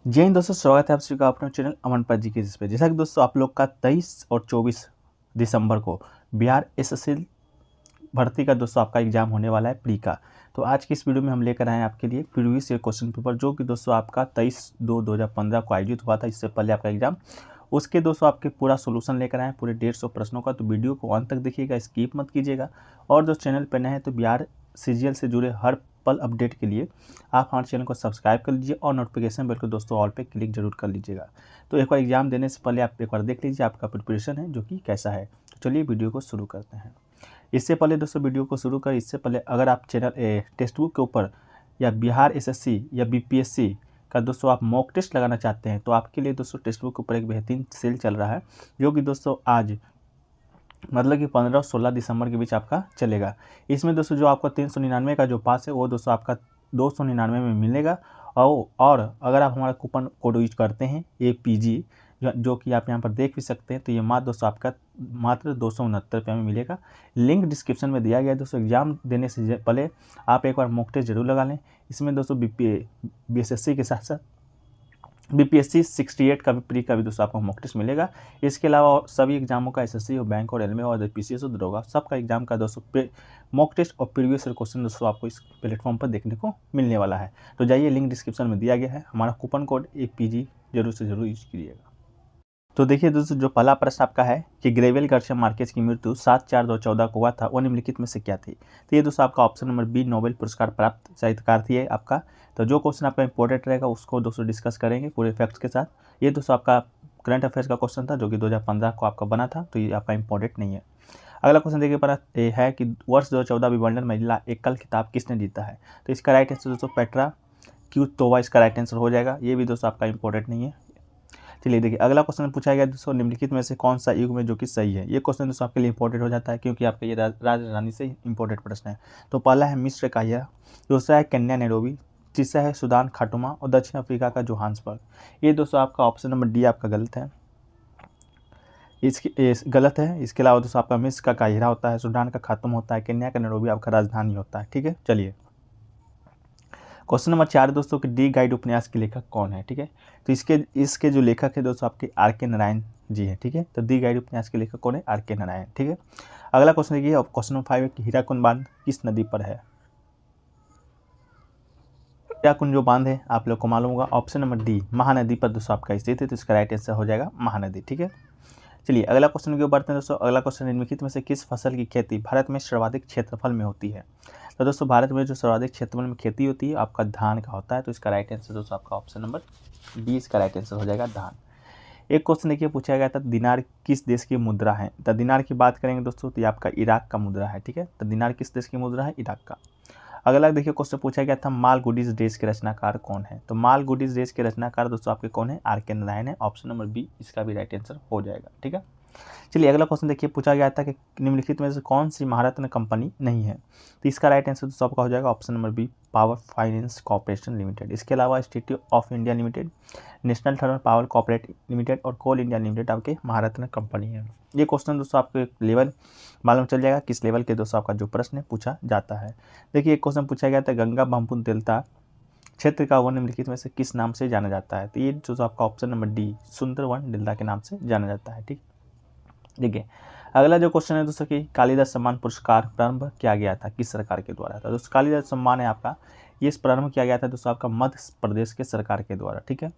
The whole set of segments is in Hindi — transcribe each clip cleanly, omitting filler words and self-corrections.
जय हिंद दोस्तों, स्वागत है आप सभी का अपने चैनल अमन पर जी के जिस पे। जैसा कि दोस्तों आप लोग का 23 और 24 दिसंबर को बिहार एसएससी भर्ती का दोस्तों आपका एग्जाम होने वाला है प्री का। तो आज की इस वीडियो में हम लेकर आए हैं आपके लिए प्रीवियस ईयर क्वेश्चन पेपर, जो कि दोस्तों आपका 23/2/2015 को आयोजित हुआ था। इससे पहले आपका एग्जाम, उसके दोस्तों आपके पूरा सोल्यूशन लेकर आए हैं पूरे 150 प्रश्नों का। तो वीडियो को अंत तक देखिएगा, स्किप मत कीजिएगा। और जो चैनल पर नए हैं तो बिहार सीजीएल से जुड़े हर पल अपडेट के लिए आप हमारे चैनल को सब्सक्राइब कर लीजिए और नोटिफिकेशन बेल को दोस्तों ऑल पे क्लिक जरूर कर लीजिएगा। तो एक बार एग्जाम देने से पहले आप एक बार देख लीजिए आपका प्रिपरेशन है जो कि कैसा है। तो चलिए वीडियो को शुरू करते हैं। इससे पहले दोस्तों वीडियो को शुरू कर इससे पहले अगर आप चैनल टेक्स्ट बुक के ऊपर या बिहार एसएससी या बीपीएससी का दोस्तों आप मॉक टेस्ट लगाना चाहते हैं तो आपके लिए दोस्तों टेक्स्ट बुक के ऊपर एक बेहतरीन सेल चल रहा है, जो कि दोस्तों आज मतलब कि 15 और 16 दिसंबर के बीच आपका चलेगा। इसमें दोस्तों जो आपका 399 का जो पास है वो दोस्तों आपका 299 में मिलेगा। और अगर आप हमारा कूपन कोड यूज करते हैं APG, जो कि आप यहाँ पर देख भी सकते हैं, तो ये मात्र दोस्तों आपका मात्र 269 रुपये में मिलेगा। लिंक डिस्क्रिप्शन में दिया गया है। दोस्तों एग्जाम देने से पहले आप एक बार मॉक टेस्ट जरूर लगा लें। इसमें दोस्तों BSSC के साथ साथ BPSC 68 का भी प्री का भी दोस्तों आपको मॉक टेस्ट मिलेगा। इसके अलावा और सभी एग्जामों का SSC और बैंक और रेलवे और PCS और दरोगा सबका एग्जाम का दोस्तों मॉक टेस्ट और प्रीवियस ईयर क्वेश्चन दोस्तों आपको इस प्लेटफॉर्म पर देखने को मिलने वाला है। तो जाइए, लिंक डिस्क्रिप्शन में दिया गया है। हमारा कूपन कोड APG जरूर से जरूर यूज कीजिएगा। तो देखिए दोस्तों, जो पहला प्रश्न आपका है कि ग्रेवियल गार्सिया मार्केज की मृत्यु 7/4/2014 को हुआ था, वो निम्नलिखित में से क्या थी। तो ये दोस्तों आपका ऑप्शन नंबर बी नोबेल पुरस्कार प्राप्त साहित्यकार थी आपका। तो जो क्वेश्चन आपका इंपॉर्टेंट रहेगा उसको दोस्तों डिस्कस करेंगे पूरे फैक्ट्स के साथ। ये दोस्तों आपका करंट अफेयर्स का क्वेश्चन था जो कि 2015 को आपका बना था, तो ये आपका इंपॉर्टेंट नहीं है। अगला क्वेश्चन देखिए पर है कि वर्ष 2014 विंबलडन महिला एकल खिताब किसने जीता है। तो इसका राइट आंसर दोस्तों पेट्रा क्विटोवा इसका राइट आंसर हो जाएगा। ये भी दोस्तों आपका इंपॉर्टेंट नहीं है। चलिए देखिए, अगला क्वेश्चन पूछा गया दोस्तों, निम्नलिखित में से कौन सा युग में जो कि सही है। ये क्वेश्चन दोस्तों आपके लिए इंपॉर्टेंट हो जाता है क्योंकि आपका ये राजा रानी से इंपॉर्टेंट प्रश्न है। तो पहला है मिस्र का यह, दूसरा है केन्या नैरोबी, तीसरा है सूडान खाटुमा और दक्षिण अफ्रीका का जोहान्सबर्ग। ये दोस्तों आपका ऑप्शन नंबर डी आपका गलत है। गलत है। इसके अलावा दोस्तों आपका मिस्र का काहिरा होता है, सूडान का खातुम होता है, केन्या का नैरोबी आपका राजधानी होता है। ठीक है, चलिए क्वेश्चन नंबर 4 दोस्तों कि डी गाइड उपन्यास के लेखक कौन है। ठीक है, तो इसके जो लेखक है दोस्तों आपके RK नारायण जी हैं। ठीक है, तो दी गाइड उपन्यास के लेखक कौन है, RK नारायण। ठीक है, अगला क्वेश्चन देखिए, क्वेश्चन नंबर 5 है कि हीराकुंड बांध किस नदी पर है। हीराकुंड जो बांध है आप लोग को मालूम होगा, ऑप्शन नंबर डी महानदी पर दोस्तों आपका स्थित है। तो इसका राइट आंसर हो जाएगा महानदी। ठीक है, चलिए अगला क्वेश्चन की ओर बढ़ते हैं दोस्तों। अगला क्वेश्चन, निम्नलिखित में से किस फसल की खेती भारत में सर्वाधिक क्षेत्रफल में होती है। तो दोस्तों भारत में जो सर्वाधिक क्षेत्रफल में खेती होती है आपका धान का होता है। तो इसका राइट आंसर दोस्तों आपका ऑप्शन नंबर बी इसका राइट आंसर हो जाएगा धान। एक क्वेश्चन देखिए पूछा गया था, दिनार किस देश की मुद्रा है। तो दिनार की बात करेंगे दोस्तों तो ये आपका इराक का मुद्रा है। ठीक है, तो दिनार किस देश की मुद्रा है, इराक का। अगला देखिए क्वेश्चन पूछा गया था, माल गुडीज ड्रेस के रचनाकार कौन है। तो माल गुडीज ड्रेस के रचनाकार दोस्तों आपके कौन है, RK नारायण है। ऑप्शन नंबर बी इसका भी राइट आंसर हो जाएगा। ठीक है, चलिए अगला क्वेश्चन देखिए, पूछा गया था कि निम्नलिखित में से कौन सी महारत्न कंपनी नहीं है। तो इसका राइट आंसर दोस्तों आपका हो जाएगा option number B power finance corporation limited. इसके अलावा institute of India limited, national thermal power corporate limited और कोल इंडिया लिमिटेड आपके महारत्न कंपनी है। ये क्वेश्चन दोस्तों आपको लेवल मालूम चल जाएगा किस लेवल के दोस्तों आपका जो प्रश्न पूछा जाता है। देखिए एक क्वेश्चन पूछा गया था, गंगा ब्रह्मपुत्र डेल्टा क्षेत्र का वन निम्नलिखित में से किस नाम से जाना जाता है। तो ये जो आपका option number D Sundarban delta के नाम से जाना जाता है। ठीक, देखिए अगला जो क्वेश्चन है दोस्तों कि कालिदास सम्मान पुरस्कार प्रारंभ किया गया था किस सरकार के द्वारा था। दोस्तों कालिदास सम्मान है आपका, ये प्रारंभ किया गया था दोस्तों आपका मध्य प्रदेश के सरकार के द्वारा। ठीक है,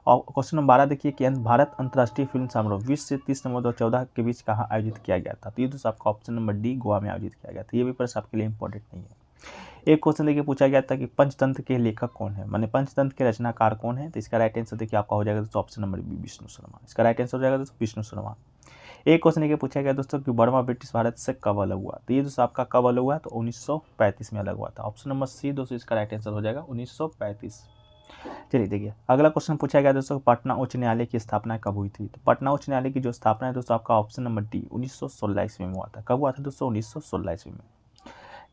और क्वेश्चन नंबर 12 देखिए कि भारत अंतर्राष्ट्रीय फिल्म समारोह 20 से 30 नवंबर 2014 के बीच कहाँ आयोजित किया गया था। तो ये दोस्तों आपका ऑप्शन नंबर डी गोवा में आयोजित किया गया था। ये भी प्रश्न आपके लिए इंपॉर्टेंट नहीं है। एक क्वेश्चन देखिए पूछा गया था कि पंचतंत्र के लेखक कौन है, माने पंचतंत्र के रचनाकार कौन है। तो इसका राइट आंसर देखिए आपका हो जाएगा दोस्तों option number B Vishnu Sharma. इसका राइट आंसर हो जाएगा दोस्तों विष्णु शर्मा। एक क्वेश्चन देखिए पूछा गया दोस्तों कि बर्मा ब्रिटिश भारत से कब अलग हुआ। तो ये दोस्तों आपका कब अलग हुआ, तो 1935 में अलग हुआ था। ऑप्शन नंबर सी दोस्तों इसका राइट आंसर हो जाएगा 1935। चलिए देखिए अगला क्वेश्चन पूछा गया दोस्तों, पटना उच्च न्यायालय की स्थापना कब हुई थी। तो पटना उच्च न्यायालय की जो स्थापना है दोस्तों आपका ऑप्शन नंबर डी 1916 ईस्वी में हुआ था। कब हुआ था दोस्तों, 1916 ईस्वी में।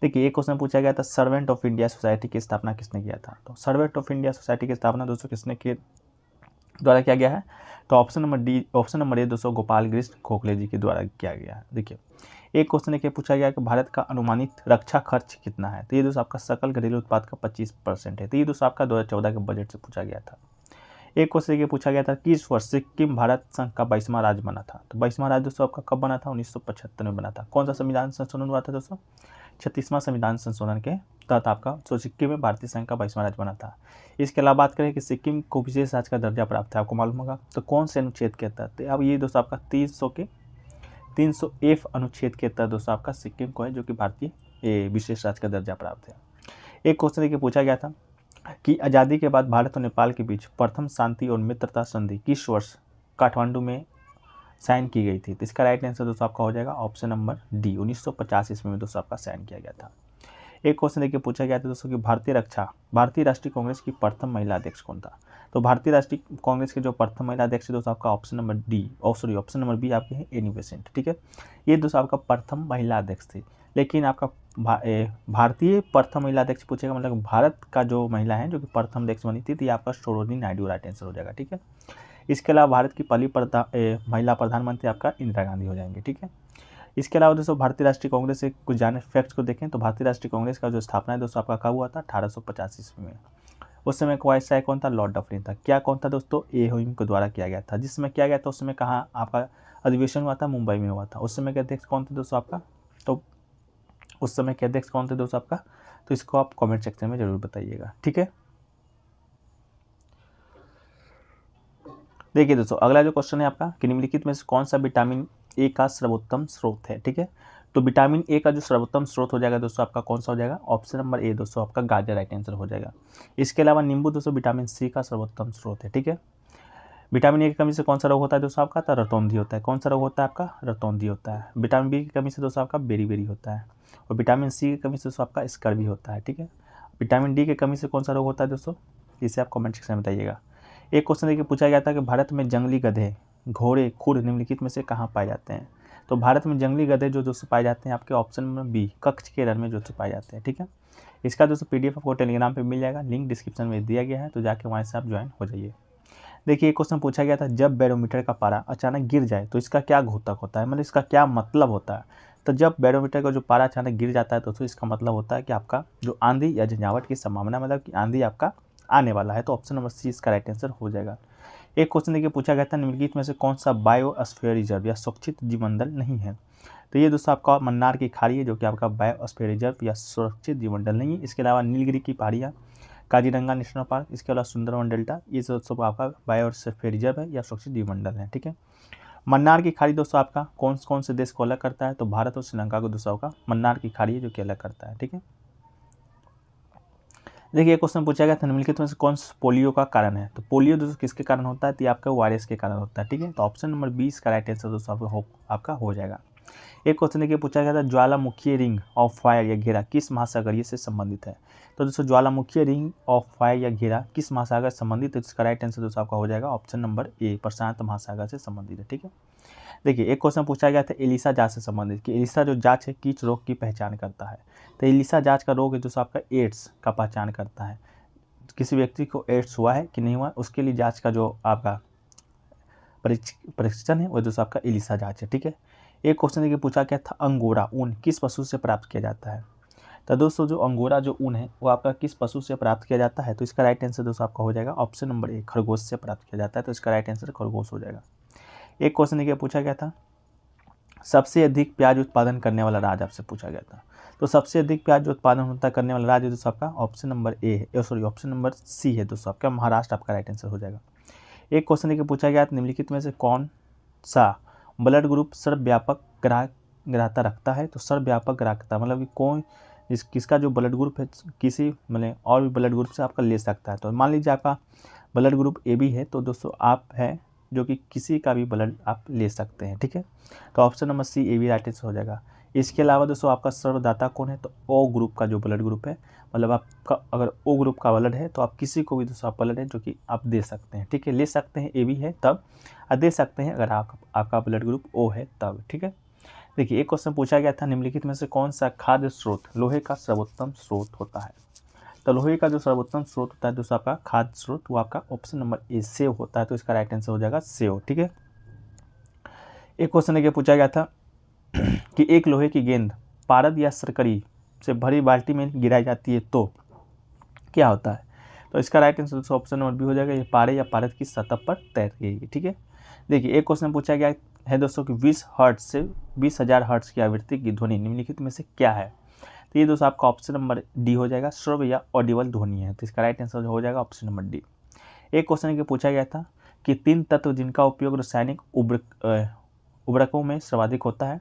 देखिए एक क्वेश्चन पूछा गया था, सर्वेंट ऑफ इंडिया सोसाइटी की स्थापना किसने किया था। तो सर्वेंट ऑफ इंडिया सोसाइटी की स्थापना दोस्तों किसने के द्वारा किया गया है। तो option number D, option number A दोस्तों गोपाल कृष्ण गोखले जी के द्वारा किया गया है। देखिए एक क्वेश्चन देखिए पूछा गया कि भारत का अनुमानित रक्षा खर्च कितना है। तो ये दोस्तों आपका सकल घरेलू उत्पाद का 25% है। तो ये दोस्तों आपका 2014 के बजट से पूछा गया था। एक क्वेश्चन ये पूछा गया था किस वर्ष सिक्किम भारत संघ का 22वां राज्य बना था। तो 22वां राज्य दोस्तों आपका कब बना था, 1975 में बना था। कौन सा संविधान संशोधन हुआ था दोस्तों, 36वां संविधान संशोधन के तहत आपका सिक्किम में भारतीय संघ का 22वां राज्य बना था। इसके अलावा बात करें कि सिक्किम को विशेष राज्य का दर्जा प्राप्त है, आपको मालूम होगा, तो कौन से अनुच्छेद के तहत। अब ये दोस्तों आपका 300F अनुच्छेद के तहत दोस्तों आपका सिक्किम को है जो कि भारतीय विशेष राज्य का दर्जा प्राप्त है। एक क्वेश्चन देखिए पूछा गया था कि आज़ादी के बाद भारत और नेपाल के बीच प्रथम शांति और मित्रता संधि किस वर्ष काठमांडू में साइन की गई थी। तो इसका राइट आंसर दोस्तों आपका हो जाएगा ऑप्शन नंबर डी, 1950 ईस्वी में दोस्तों आपका साइन किया गया था। एक क्वेश्चन देखिए पूछा गया था दोस्तों कि भारतीय राष्ट्रीय कांग्रेस की प्रथम महिला अध्यक्ष कौन था। तो भारतीय राष्ट्रीय कांग्रेस के जो प्रथम महिला अध्यक्ष दोस्तों आपका ऑप्शन नंबर बी आपके हैं एनी बेसेंट, ठीक है। ये दोस्तों आपका प्रथम महिला अध्यक्ष थी, लेकिन आपका भारतीय प्रथम महिला अध्यक्ष पूछेगा, मतलब भारत का जो महिला है जो कि प्रथम अध्यक्ष बनी थी, तो ये आपका सरोजिनी नायडू राइट आंसर हो जाएगा, ठीक है। इसके अलावा भारत की पहली महिला प्रधानमंत्री आपका इंदिरा गांधी हो जाएंगे, ठीक है। इसके अलावा दोस्तों भारतीय राष्ट्रीय कांग्रेस से कुछ जाने फैक्ट्स को देखें तो भारतीय राष्ट्रीय कांग्रेस का जो स्थापना है दोस्तों आपका कब हुआ था, 1850 ईस्वी में। उस समय का वायसराय कौन था, लॉर्ड डफरिन था। क्या कौन था दोस्तों, एहुइम के द्वारा किया गया था। जिस समय किया गया था उस समय कहाँ आपका अधिवेशन हुआ था, मुंबई में हुआ था। उस समय के अध्यक्ष कौन थे दोस्तों आपका, तो उस समय के अध्यक्ष कौन थे दोस्तों आपका, तो इसको आप कमेंट सेक्शन में जरूर बताइएगा, ठीक है। देखिए दोस्तों अगला जो क्वेश्चन है आपका कि निम्नलिखित में से कौन सा विटामिन ए का सर्वोत्तम स्रोत है, ठीक है। तो विटामिन ए का जो सर्वोत्तम स्रोत हो जाएगा दोस्तों आपका कौन सा हो जाएगा, ऑप्शन नंबर ए दोस्तों आपका गाजर राइट आंसर हो जाएगा। इसके अलावा नींबू दोस्तों विटामिन सी का सर्वोत्तम स्रोत है, ठीक है। विटामिन ए की कमी से कौन सा रोग होता है दोस्तों आपका, तो रतौंधी होता है। कौन सा रोग होता है आपका, रतौंधी होता है। विटामिन बी की कमी से दोस्तों आपका बेरी होता है, और विटामिन सी की कमी से दोस्तों आपका स्कर्वी होता है, ठीक है। विटामिन डी की कमी से कौन सा रोग होता है दोस्तों, इसे आप कमेंट सेक्शन में बताइएगा। एक क्वेश्चन देखिए पूछा गया था कि भारत में जंगली गधे, घोड़े, खुर निम्नलिखित में से कहाँ पाए जाते हैं। तो भारत में जंगली गधे जो दोस्तों पाए जाते हैं आपके ऑप्शन नंबर बी, कच्छ के रण में दोस्तों पाए जाते हैं, ठीक है। इसका दोस्तों पीडीएफ आपको टेलीग्राम पे मिल जाएगा, लिंक डिस्क्रिप्शन में दिया गया है, तो जाके वहाँ से आप ज्वाइन हो जाइए। देखिए एक क्वेश्चन पूछा गया था जब बैरोमीटर का पारा अचानक गिर जाए तो इसका क्या घोतक होता है, मतलब इसका क्या मतलब होता है। तो जब बैरोमीटर का जो पारा अचानक गिर जाता है तो इसका मतलब होता है कि आपका जो आंधी या झंझावट की संभावना, मतलब कि आंधी आपका आने वाला है। तो ऑप्शन नंबर सी इसका राइट आंसर हो जाएगा। एक क्वेश्चन देखिए पूछा गया था निम्नलिखित में से कौन सा बायोस्फीयर रिजर्व या सुरक्षित जीवमंडल नहीं है। तो ये दोस्तों आपका मन्नार की खाड़ी है जो कि आपका बायोस्फीयर रिजर्व या सुरक्षित जीवमंडल नहीं है। इसके अलावा नीलगिरी की पहाड़ियाँ, काजीरंगा नेशनल पार्क, इसके अलावा सुंदरवन डेल्टा, ये सब आपका बायोस्फीयर रिजर्व है या सुरक्षित जीवमंडल है, ठीक है। मन्नार की खाड़ी दोस्तों आपका कौन कौन से देश को अलग करता है, तो भारत और श्रीलंका को दोस्तों का मन्नार की खाड़ी है जो कि अलग करता है, ठीक है। देखिए क्वेश्चन पूछा गया था निम्नलिखित में से कौन पोलियो का कारण है। तो पोलियो दोस्तों किसके कारण होता है, तो आपका वायरस के कारण होता है, ठीक है। तो ऑप्शन नंबर 20 का राइट आंसर दोस्तों आपका हो जाएगा। एक क्वेश्चन देखिए पूछा गया था ज्वालामुखीय रिंग ऑफ फायर या घेरा किस महासागरीय से संबंधित है। तो दोस्तों ज्वालामुखीय रिंग ऑफ फायर या घेरा किस महासागर से संबंधित है, इसका राइट आंसर दोस्तों आपका हो जाएगा ऑप्शन नंबर ए, प्रशांत महासागर से संबंधित है, ठीक है। देखिए एक क्वेश्चन पूछा गया था एलिसा जांच से संबंधित कि एलिसा जो जांच है किस रोग की पहचान करता है। तो एलिसा जांच का रोग है दोस्तों आपका एड्स का पहचान करता है। किसी व्यक्ति को एड्स हुआ है कि नहीं हुआ उसके लिए जांच का जो आपका परीक्षण है वो दोस्तों आपका एलिसा जांच है, ठीक है। एक क्वेश्चन देखिए पूछा गया था अंगोरा ऊन किस पशु से प्राप्त किया जाता है। तो दोस्तों जो अंगोरा जो ऊन है वो आपका किस पशु से प्राप्त किया जाता है, तो इसका राइट आंसर दोस्तों आपका हो जाएगा ऑप्शन नंबर ए, खरगोश से प्राप्त किया जाता है। तो इसका राइट आंसर खरगोश हो जाएगा। एक क्वेश्चन देखिए पूछा गया था सबसे अधिक प्याज उत्पादन करने वाला राज्य आपसे पूछा गया था। तो सबसे अधिक प्याज जो उत्पादन होता है करने वाला राज्य दोस्तों आपका ऑप्शन नंबर ए है, ऑप्शन नंबर सी है दोस्तों आपका महाराष्ट्र आपका राइट आंसर हो जाएगा। एक क्वेश्चन देखिए पूछा गया निम्नलिखित में से कौन सा ब्लड ग्रुप सर्वव्यापक ग्राह्यता रखता है। तो सर्वव्यापक ग्राह्यता मतलब कि कौन किसका जो ब्लड ग्रुप है किसी मतलब और भी ब्लड ग्रुप से आपका ले सकता है। तो मान लीजिए आपका ब्लड ग्रुप ए बी है तो दोस्तों आप है जो कि किसी का भी ब्लड आप ले सकते हैं, ठीक है। तो option number C A B right answer हो जाएगा। इसके अलावा दोस्तों आपका सर्वदाता कौन है, तो ओ ग्रुप का जो ब्लड ग्रुप है, मतलब आपका अगर ओ ग्रुप का ब्लड है तो आप किसी को भी दोस्तों आप ब्लड है जो कि आप दे सकते हैं, ठीक है। ले सकते हैं ए बी है तब दे सकते हैं अगर आपका ब्लड ग्रुप ओ है तब, ठीक है। देखिए एक क्वेश्चन पूछा गया था निम्नलिखित में से कौन सा खाद्य स्रोत लोहे का सर्वोत्तम स्रोत होता है। तो लोहे का जो सर्वोत्तम स्रोत होता है दोस्तों आपका खाद्य स्रोत वो आपका ऑप्शन नंबर ए सेव होता है। तो इसका राइट आंसर हो जाएगा सेव, ठीक है। एक क्वेश्चन ये पूछा गया था कि एक लोहे की गेंद पारद या सरकरी से भरी बाल्टी में गिराई जाती है तो क्या होता है। तो इसका राइट आंसर दोस्तों ऑप्शन नंबर बी हो जाएगा, ये पारे या पारद की सतह पर तैरती है। ठीक है, देखिए एक क्वेश्चन पूछा गया है दोस्तों कि 20 हर्ट्ज से 20,000 हर्ट्ज की आवृत्ति की ध्वनि निम्नलिखित में से क्या है। तो ये दोस्तों आपका ऑप्शन नंबर डी हो जाएगा, श्रव्य या ऑडिबल ध्वनि है। तो इसका राइट आंसर हो जाएगा ऑप्शन नंबर डी। एक क्वेश्चन के पूछा गया था कि 3 तत्व जिनका उपयोग रासायनिक उर्वरकों में सर्वाधिक होता है।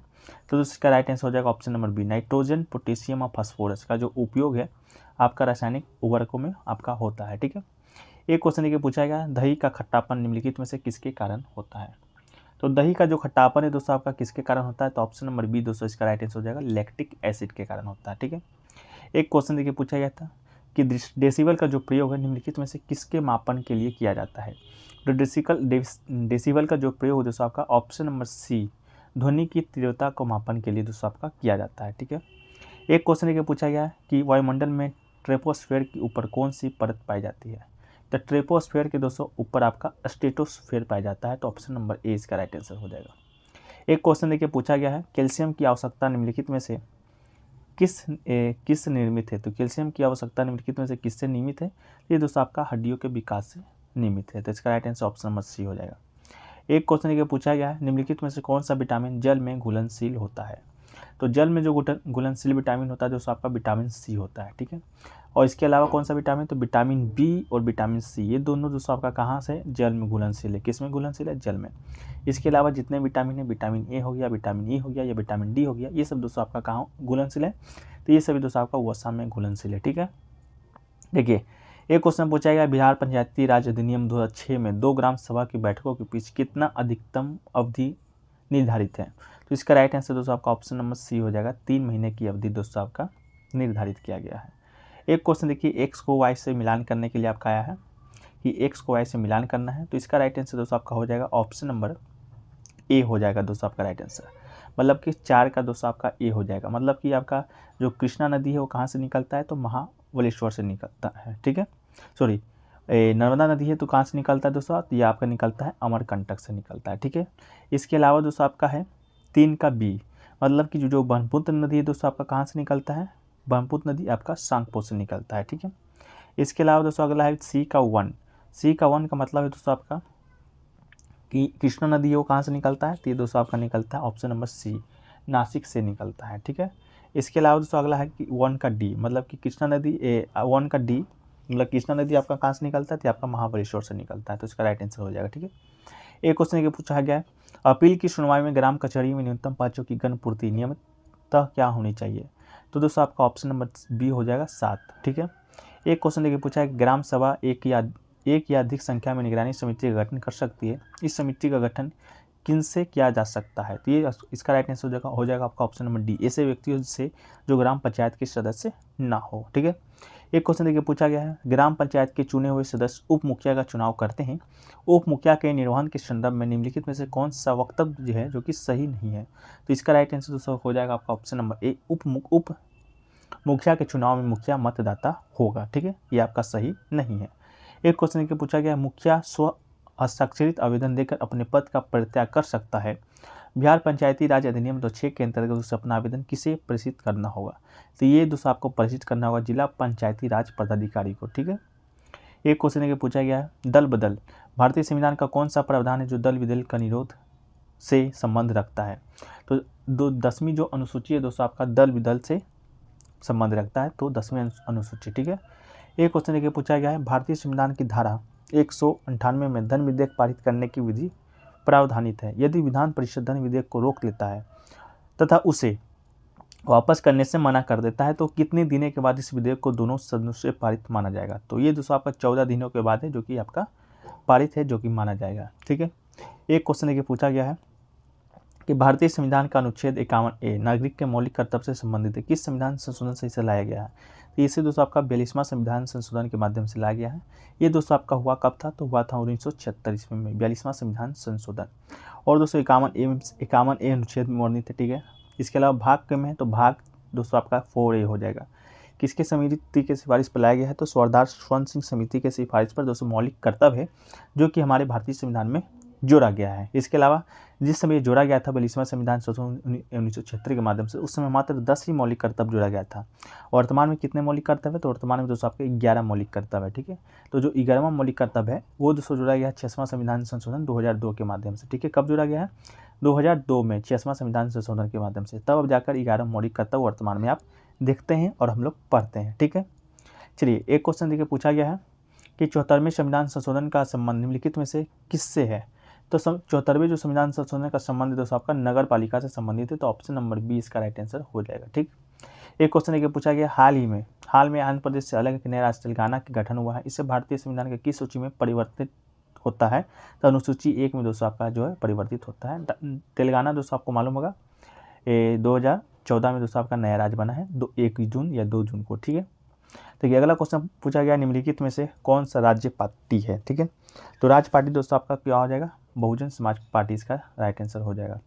तो इसका राइट आंसर हो जाएगा option number B, nitrogen, potassium और फास्फोरस का जो उपयोग है आपका रासायनिक उर्वरकों में आपका होता है। ठीक है, एक क्वेश्चन ये पूछा गया दही का खट्टापन निम्नलिखित में से किसके कारण होता है। तो दही का जो खट्टापन है दोस्तों आपका किसके कारण होता है, तो ऑप्शन नंबर बी दोस्तों इसका राइट आंसर हो जाएगा, लैक्टिक एसिड के कारण होता है। ठीक है, एक क्वेश्चन देखिए पूछा गया था कि डेसिबल का जो प्रयोग है निम्नलिखित में से किसके मापन के लिए किया जाता है। तो डेसिबल का जो प्रयोग है दोस्तों आपका ऑप्शन नंबर सी, ध्वनि की तीव्रता को मापन के लिए दोस्तों आपका किया जाता है। ठीक है, एक क्वेश्चन देखिए पूछा गया है कि वायुमंडल में ट्रोपोस्फेयर के ऊपर कौन सी परत पाई जाती है। तो ट्रोपोस्फेयर के दोस्तों ऊपर आपका स्ट्रेटोस्फेयर पाया जाता है। तो ऑप्शन नंबर ए इसका राइट आंसर हो जाएगा। एक क्वेश्चन देखिए पूछा गया है कैल्शियम की आवश्यकता निम्नलिखित में से किस निर्मित है। तो कैल्शियम की आवश्यकता निम्नलिखित में से किससे नियमित है, ये दोस्तों आपका हड्डियों के विकास से नियमित है। तो इसका right answer option number C हो जाएगा। एक क्वेश्चन देखिए पूछा गया है निम्नलिखित में से कौन सा विटामिन जल में घुलनशील होता है। तो जल में जो घुलनशील विटामिन होता है दोस्तों आपका विटामिन सी होता है। ठीक है, और इसके अलावा कौन सा विटामिन, तो विटामिन बी और विटामिन सी, ये दोनों दोस्तों आपका कहाँ से जल में घुलनशील है। किस में घुलनशील है, जल में। इसके अलावा जितने विटामिन है, विटामिन ए हो गया, विटामिन ई हो गया या विटामिन डी हो गया, ये सब दोस्तों आपका कहाँ घुलनशील है, तो ये सभी दोस्तों आपका वसा में घुलनशील है। ठीक है, देखिए एक क्वेश्चन पूछा गया बिहार पंचायती राज अधिनियम 2006 में 2 ग्राम सभा की बैठकों के बीच कितना अधिकतम अवधि निर्धारित है। तो इसका राइट आंसर दोस्तों आपका ऑप्शन नंबर सी हो जाएगा, 3 महीने की अवधि दोस्तों आपका निर्धारित किया गया है। एक क्वेश्चन देखिए एक्स को वाई से मिलान करने के लिए आपका आया है कि एक्स को वाई से मिलान करना है। तो इसका राइट आंसर दोस्तों आपका हो जाएगा ऑप्शन नंबर ए हो जाएगा दोस्तों आपका राइट आंसर, मतलब कि 4 का दोस्तों आपका ए हो जाएगा। मतलब कि आपका जो कृष्णा नदी है वो कहाँ से निकलता है, तो महाबलेश्वर से निकलता है। ठीक है, सॉरी नर्मदा नदी है तो कहाँ से निकलता है दोस्तों, ये आपका निकलता है अमरकंटक से निकलता है। ठीक है, इसके अलावा दोस्तों आपका है 3 का बी, मतलब कि जो ब्रह्मपुत्र नदी है दोस्तों आपका कहाँ से निकलता है, ब्रह्मपुत्र नदी आपका सांगपो से निकलता है। ठीक है, इसके अलावा दोस्तों अगला है सी का 1, सी का 1 का मतलब है दोस्तों आपका कि कृष्णा नदी है वो कहाँ से निकलता है, तो ये दोस्तों आपका निकलता है ऑप्शन नंबर सी, नासिक से निकलता है। ठीक है, इसके अलावा दोस्तों अगला है कि 1 का डी, मतलब कि कृष्णा नदी 1 का डी, मतलब कृष्णा नदी आपका कहाँ से निकलता है, तो आपका महाबलेश्वर से निकलता है। तो इसका राइट आंसर हो जाएगा। ठीक है, एक क्वेश्चन ये पूछा गया है अपील की सुनवाई में ग्राम कचहरी में न्यूनतम पर्चों की गणपूर्ति नियमितः क्या होनी चाहिए। तो दोस्तों आपका ऑप्शन नंबर बी हो जाएगा 7। ठीक है, एक क्वेश्चन देखिए पूछा है ग्राम सभा एक या अधिक संख्या में निगरानी समिति का गठन कर सकती है, इस समिति का गठन किनसे किया जा सकता है। तो ये इसका राइट आंसर हो जाएगा आपका ऑप्शन नंबर डी, ऐसे व्यक्तियों से जो ग्राम पंचायत के सदस्य ना हो। ठीक है, एक क्वेश्चन देखिए पूछा गया है ग्राम पंचायत के चुने हुए सदस्य उप मुखिया का चुनाव करते हैं, उप मुखिया के निर्वहन के संदर्भ में निम्नलिखित में से कौन सा वक्तव्य जो है जो कि सही नहीं है। तो इसका राइट आंसर दोस्तों हो जाएगा आपका ऑप्शन नंबर ए, उप मुखिया के चुनाव में मुखिया मतदाता होगा। ठीक है, ये आपका सही नहीं है। एक क्वेश्चन के पूछा गया मुखिया स्व हस्ताक्षरित आवेदन देकर अपने पद का परित्याग कर सकता है, बिहार पंचायती राज अधिनियम 2006 के अंतर्गत उसे अपना आवेदन किसे प्रेषित करना होगा। तो ये दोस्तों आपको प्रेषित करना होगा जिला पंचायती राज पदाधिकारी को। ठीक है, एक क्वेश्चन के पूछा गया है दल बदल भारतीय संविधान का कौन सा प्रावधान है जो दल विदल का निरोध से संबंध रखता है। तो 10वीं जो अनुसूची है दोस्तों आपका दल विदल से संबंध रखता है, तो 10वीं अनुसूची। ठीक है, एक क्वेश्चन देखिए पूछा गया है भारतीय संविधान की धारा 198 में धन विधेयक पारित करने की विधि प्रावधानित है, यदि विधान परिषद धन विधेयक को रोक लेता है तथा उसे वापस करने से मना कर देता है तो कितने दिनों के बाद इस विधेयक को दोनों सदनों से पारित माना जाएगा। तो ये दोस्तों आपका 14 दिनों के बाद है जो कि आपका पारित है, जो कि माना जाएगा। ठीक है, एक क्वेश्चन देखिए पूछा गया है कि भारतीय संविधान का अनुच्छेद 51A नागरिक के मौलिक कर्तव्य से संबंधित है, किस संविधान संशोधन से इसे लाया गया है। तो इसे दोस्तों आपका 42वां संविधान संशोधन के माध्यम से लाया गया है। ये दोस्तों आपका हुआ कब था, तो हुआ था 1976 ईस्वी में 42वां संविधान संशोधन। और दोस्तों 51A अनुच्छेद में वर्णित है। ठीक है, इसके अलावा भाग के में, तो भाग दोस्तों आपका 4A हो जाएगा। किसके समिति के सिफारिश पर लाया गया है, तो सरदार स्वर्ण सिंह समिति के सिफारिश पर दोस्तों मौलिक कर्तव्य है जो कि हमारे भारतीय संविधान में जोड़ा गया है। इसके अलावा जिस समय ये जोड़ा गया था 42वां संविधान संशोधन 1976 के माध्यम से, उस समय मात्र 10 ही मौलिक कर्तव्य जोड़ा गया था। वर्तमान में कितने मौलिक कर्तव्य है? तो वर्तमान में दोस्तों आपके 11 मौलिक कर्तव्य है। ठीक है, तो जो 11वां मौलिक कर्तव्य है वो दोस्तों जोड़ा गया है 6वां संविधान संशोधन 2002 के माध्यम से। ठीक है, कब जोड़ा गया है? 2002 में 6वां संविधान संशोधन के माध्यम से। तब अब जाकर 11 मौलिक कर्तव्य वर्तमान में आप देखते हैं और हम लोग पढ़ते हैं। ठीक है, चलिए एक क्वेश्चन देखिए पूछा गया है कि 74वें संविधान संशोधन का संबंध निम्नलिखित में से किससे है? तो 74वें जो संविधान संशोधन का संबंध दोस्तों आपका नगर पालिका से संबंधित है, तो ऑप्शन नंबर बी इसका राइट आंसर हो जाएगा। ठीक, एक क्वेश्चन देखिए पूछा गया हाल में आंध्र प्रदेश से अलग एक नया राज्य तेलंगाना का गठन हुआ है, इससे भारतीय संविधान के किस सूची में परिवर्तित होता है? तो अनुसूची 1 में दोस्तों आपका जो है परिवर्तित होता है। तेलंगाना दोस्तों आपको मालूम होगा 2014 में दोस्तों आपका नया राज्य बना है 1 जून या 2 जून को। ठीक है, देखिए अगला क्वेश्चन पूछा गया निम्नलिखित में से कौन सा राज्य पार्टी है? ठीक है, तो राज्य पार्टी दोस्तों आपका क्या हो जाएगा? बहुजन समाज पार्टी इसका राइट आंसर हो जाएगा।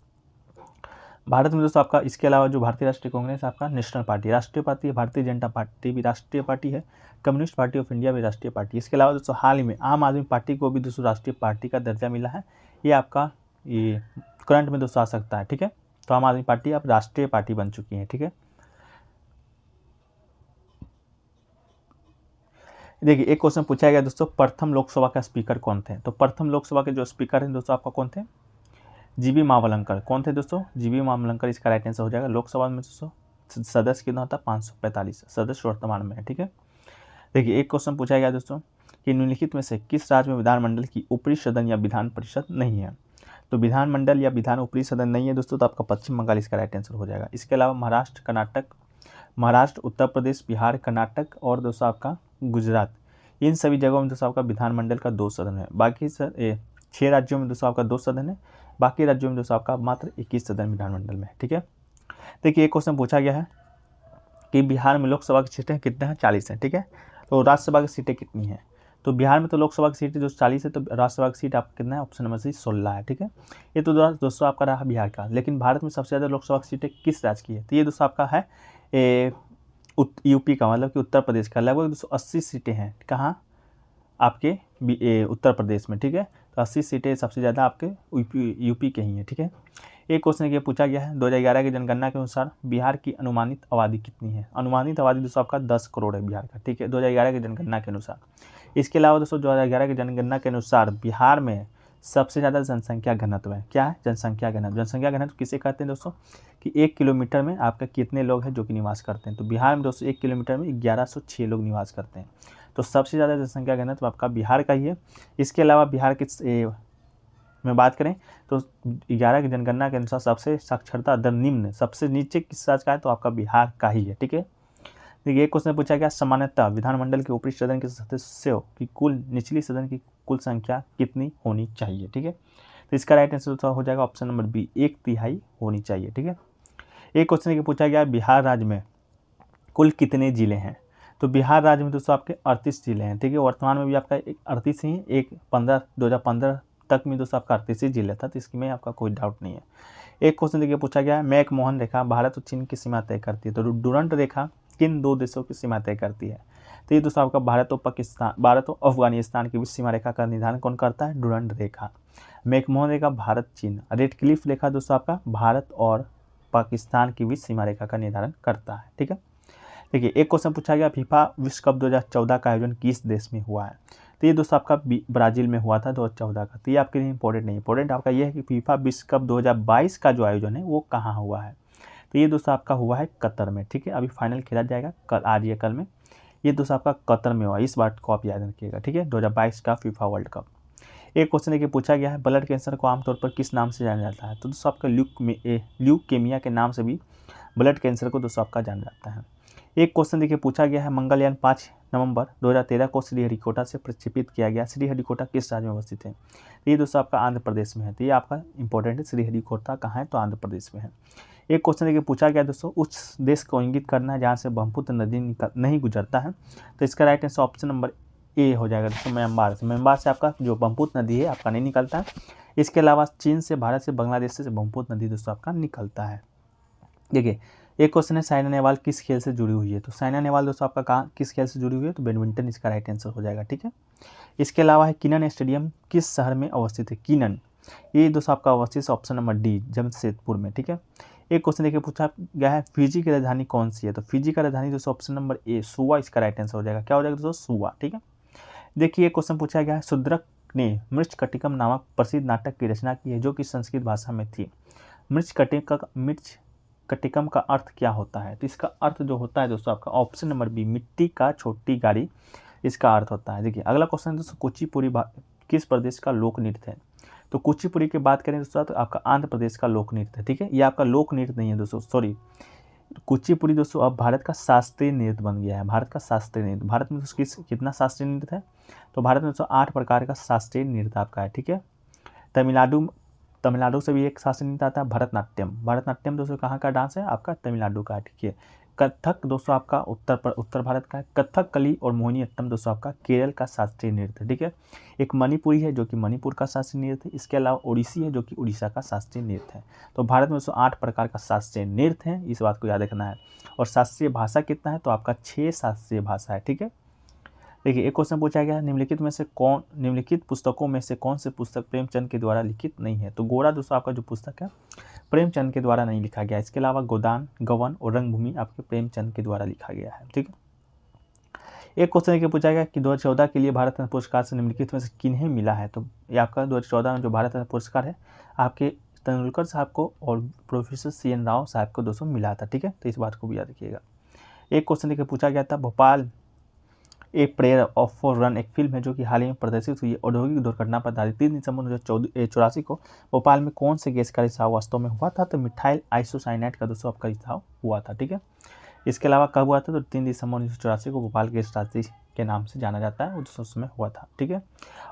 भारत में दोस्तों आपका इसके अलावा जो भारतीय राष्ट्रीय कांग्रेस आपका नेशनल पार्टी राष्ट्रीय पार्टी है, भारतीय जनता पार्टी भी राष्ट्रीय पार्टी है, कम्युनिस्ट पार्टी ऑफ इंडिया भी राष्ट्रीय पार्टी। इसके अलावा दोस्तों हाल ही में आम आदमी पार्टी को भी दोस्तों राष्ट्रीय पार्टी का दर्जा मिला है। ये आपका ये करंट में दोस्तों आ सकता है। ठीक है, तो आम आदमी पार्टी अब राष्ट्रीय पार्टी बन चुकी है। ठीक है, देखिए एक क्वेश्चन पूछा गया दोस्तों प्रथम लोकसभा का स्पीकर कौन थे? तो प्रथम लोकसभा के जो स्पीकर हैं दोस्तों आपका कौन थे? जीबी मावलंकर। कौन थे दोस्तों? जीबी मावलंकर इसका राइट आंसर हो जाएगा। लोकसभा में दोस्तों सदस्य कितना होता है? 545 सदस्य वर्तमान में है। ठीक है, देखिए एक क्वेश्चन पूछा गया दोस्तों कि निम्नलिखित में से किस राज्य में विधानमंडल की ऊपरी सदन या विधान परिषद नहीं है? तो विधानमंडल या विधान ऊपरी सदन नहीं है दोस्तों, तो आपका पश्चिम बंगाल इसका राइट आंसर हो जाएगा। इसके अलावा महाराष्ट्र, उत्तर प्रदेश, बिहार, कर्नाटक और दोस्तों आपका गुजरात, इन सभी जगहों में दोस्तों आपका विधानमंडल का 2 सदन है। बाकी 6 राज्यों में दोस्तों आपका 2 सदन है, बाकी राज्यों में दोस्तों आपका मात्र 21 सदन विधानमंडल में है। ठीक है, देखिए एक क्वेश्चन पूछा गया है कि बिहार में लोकसभा की सीटें कितने हैं? 40 हैं। ठीक है, तो राज्यसभा की सीटें कितनी हैं? तो बिहार में तो लोकसभा की सीटें जो 40 है, तो राज्यसभा की सीट आपका कितना है? ऑप्शन नंबर सी 16 है। ठीक है, ये तो दोस्तों आपका रहा बिहार का। लेकिन भारत में सबसे ज़्यादा लोकसभा की सीटें किस राज्य की है? तो ये दोस्तों आपका है यूपी का, मतलब कि उत्तर प्रदेश का। लगभग 280 सीटें हैं। कहाँ? आपके उत्तर प्रदेश में। ठीक है, तो 80 सीटें सबसे ज़्यादा आपके यूपी के ही हैं। ठीक है, एक क्वेश्चन ये पूछा गया है 2011 की जनगणना के अनुसार बिहार की अनुमानित आबादी कितनी है? अनुमानित आबादी दोस्तों आपका 10 करोड़ है बिहार का। ठीक है, 2011 की जनगणना के अनुसार। इसके अलावा दोस्तों 2011 की जनगणना के अनुसार बिहार में सबसे ज़्यादा जनसंख्या घनत्व है। क्या है? जनसंख्या घनत्व। जनसंख्या घनत्व किसे कहते हैं दोस्तों? कि 1 किलोमीटर में आपका कितने लोग हैं जो कि निवास करते हैं। तो बिहार में दोस्तों 1 किलोमीटर में 1106 लोग निवास करते हैं। तो सबसे ज़्यादा जनसंख्या घनत्व आपका बिहार का ही है। इसके अलावा बिहार के में बात करें तो 11 की जनगणना के अनुसार सबसे साक्षरता दर निम्न, सबसे नीचे किस राज्य का है? तो आपका बिहार का ही है। ठीक है, देखिए एक क्वेश्चन पूछा गया सामान्यतः विधानमंडल के ऊपरी सदन के सदस्यों की कुल निचली सदन की कुल संख्या कितनी होनी चाहिए? ठीक है, तो इसका राइट आंसर हो जाएगा ऑप्शन नंबर बी 1/3 होनी चाहिए। ठीक है, एक क्वेश्चन पूछा गया बिहार राज्य में कुल कितने जिले हैं? तो बिहार राज्य में दोस्तों आपके 38 जिले हैं। ठीक है, वर्तमान में भी आपका 38 ही, 2015 तक में दोस्तों आपका 38 ही जिले था, तो इसकी में आपका कोई डाउट नहीं है। एक क्वेश्चन देखिए पूछा गया है मैकमोहन रेखा भारत और चीन की सीमा तय करती है। तो डुरंट रेखा किन 2 देशों की सीमा तय करती है? तो ये दोस्तों आपका भारत और अफगानिस्तान की बीच सीमा रेखा का निर्धारण कौन करता है? डुरंट रेखा। मैकमोहन रेखा भारत चीन। रेड क्लिफ रेखा दोस्तों आपका भारत और पाकिस्तान की बीच सीमा रेखा का निर्धारण करता है। ठीक है, देखिए एक क्वेश्चन पूछा गया फीफा विश्व कप 2014 का आयोजन किस देश में हुआ है? तो ये दोस्तों आपका ब्राज़ील में हुआ था 2014 का। तो ये आपके लिए इंपॉर्टेंट नहीं, इंपॉर्टेंट आपका ये है कि फीफा विश्व कप 2022 का जो आयोजन है वो कहाँ हुआ है? तो ये दोस्तों आपका हुआ है कतर में। ठीक है, अभी फाइनल खेला जाएगा कल, आज या कल में। ये दोस्तों आपका कतर में हुआ, इस बात को आप याद रखिएगा। ठीक है, 2022 का फीफा वर्ल्ड कप। एक क्वेश्चन देखिए पूछा गया है ब्लड कैंसर को आमतौर पर किस नाम से जाना जाता है? तो दोस्तों आपका ल्यूकेमिया के नाम से भी ब्लड कैंसर को दोस्तों आपका जाना जाता है। एक क्वेश्चन देखिए पूछा गया है मंगलयान 5 नवंबर 2013 को श्रीहरिकोटा से प्रक्षेपित किया गया। श्रीहरिकोटा किस राज्य में अवस्थित है? तो ये दोस्तों आपका आंध्र प्रदेश में है। तो ये आपका इंपॉर्टेंट है, श्रीहरिकोटा कहाँ है? तो आंध्र प्रदेश में है। एक क्वेश्चन देखिए पूछा गया दोस्तों उस देश को इंगित करना है जहाँ से ब्रह्मपुत्र नदी नहीं गुजरता है। तो इसका right answer option number A हो जाएगा दोस्तों, म्यांमार से आपका जो ब्रह्मपुत्र नदी है आपका नहीं निकलता है। इसके अलावा चीन से, भारत से, बांग्लादेश से ब्रह्मपुत्र नदी दोस्तों आपका निकलता है। देखिए एक क्वेश्चन है साइना नेहवाल किस खेल से जुड़ी हुई है? तो साइना नेहवाल दोस्तों आपका कहाँ किस खेल से जुड़ी हुई है? तो बैडमिंटन इसका राइट आंसर हो जाएगा। ठीक है, इसके अलावा है किनन स्टेडियम किस शहर में अवस्थित है? किनन ये दोस्तों आपका अवस्थित ऑप्शन नंबर डी जमशेदपुर में, ठीक है। एक क्वेश्चन देखिए पूछा गया है फिजी की राजधानी कौन सी है, तो फिजी का राजधानी दोस्तों ऑप्शन नंबर ए सुवा इसका राइट आंसर हो जाएगा। क्या हो जाएगा दोस्तों, सुवा, ठीक है। देखिए एक क्वेश्चन पूछा गया है शुद्रक ने मृच्छकटिकम नामक प्रसिद्ध नाटक की रचना की है जो कि संस्कृत भाषा में थी। मृच्छकटिकम का अर्थ क्या होता है, तो इसका अर्थ जो होता है दोस्तों आपका ऑप्शन नंबर बी मिट्टी का छोटी गाड़ी इसका अर्थ होता है। देखिए अगला क्वेश्चन दोस्तों कुचिपुड़ी किस प्रदेश का लोक नृत्य है, तो कुचिपुड़ी की बात करें दोस्तों तो आपका आंध्र प्रदेश का लोक नृत्य है, ठीक है। ये आपका लोक नृत्य नहीं है दोस्तों, सॉरी, कुचिपुड़ी दोस्तों अब भारत का शास्त्रीय नृत्य बन गया है। भारत का शास्त्रीय नृत्य, भारत में दोस्तों कितना शास्त्रीय नृत्य है, तो भारत में दोस्तों 8 प्रकार का शास्त्रीय नृत्य आपका है, ठीक है। तमिलनाडु से भी एक शास्त्रीय नृत्य आता है भरतनाट्यम दोस्तों कहाँ का डांस है, आपका तमिलनाडु का है, ठीक है। कथक दोस्तों आपका उत्तर भारत का है। कथकली और मोहिनीअट्टम दोस्तों आपका केरल का शास्त्रीय नृत्य, ठीक है। एक मणिपुरी है जो कि मणिपुर का शास्त्रीय नृत्य है। इसके अलावा ओडिसी है जो कि उड़ीसा का शास्त्रीय नृत्य है। तो भारत में दोस्तों 8 प्रकार का शास्त्रीय नृत्य है, इस बात को याद रखना है। और शास्त्रीय भाषा कितना है, तो आपका 6 शास्त्रीय भाषा है, ठीक है। देखिए एक क्वेश्चन पूछा गया निम्नलिखित पुस्तकों में से कौन से पुस्तक प्रेमचंद के द्वारा लिखित नहीं है, तो गोरा दोस्तों आपका जो पुस्तक है प्रेमचंद के द्वारा नहीं लिखा गया। इसके अलावा गोदान, गवन और रंगभूमि आपके प्रेमचंद के द्वारा लिखा गया है, ठीक है। एक क्वेश्चन ये पूछा गया कि 2014 के लिए भारत रत्न पुरस्कार से निम्नलिखित में से किन्हें मिला है, तो ये आपका 2014 में जो भारत रत्न पुरस्कार है आपके तेंदुलकर साहब को और प्रोफेसर CN राव साहब को दोस्तों मिला था, ठीक है। तो इस बात को भी याद रखिएगा। एक क्वेश्चन देखिए पूछा गया था Bhopal a prayer of for run एक फिल्म है जो कि हाल ही में प्रदर्शित हुई है औद्योगिक दुर्घटना पर आधारित 3 दिसंबर 1984 को भोपाल में कौन से गैस का रिसाव वास्तव में हुआ था, तो मिथाइल आइसोसाइनेट का दोस्तों आपका रिसाव हुआ था, ठीक है। इसके अलावा कब हुआ था, तो 3 दिसंबर 1984 को भोपाल गैस त्रासदी के नाम से जाना जाता है, दोस्तों उसमें हुआ था, ठीक है।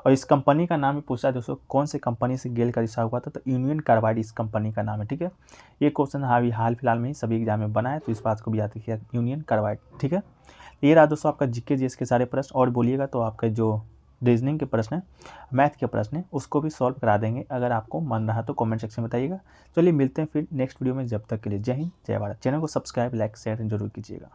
और इस कंपनी का नाम भी पूछा है दोस्तों कौन से कंपनी से गैस का रिसाव हुआ था, तो यूनियन कार्बाइड इस कंपनी का नाम है, ठीक है। ये क्वेश्चन हाल फिलहाल में ही सभी एग्जाम में बना है, तो इस बात को भी याद रखिए यूनियन कार्बाइड, ठीक है। ये रहा दोस्तों आपका जीके जीएस के सारे प्रश्न, और बोलिएगा तो आपका जो रीजनिंग के प्रश्न है, मैथ के प्रश्न है, उसको भी सॉल्व करा देंगे। अगर आपको मन रहा तो कमेंट सेक्शन में बताइएगा। चलिए मिलते हैं फिर नेक्स्ट वीडियो में, जब तक के लिए जय हिंद जय भारत। चैनल को सब्सक्राइब लाइक शेयर जरूर कीजिएगा।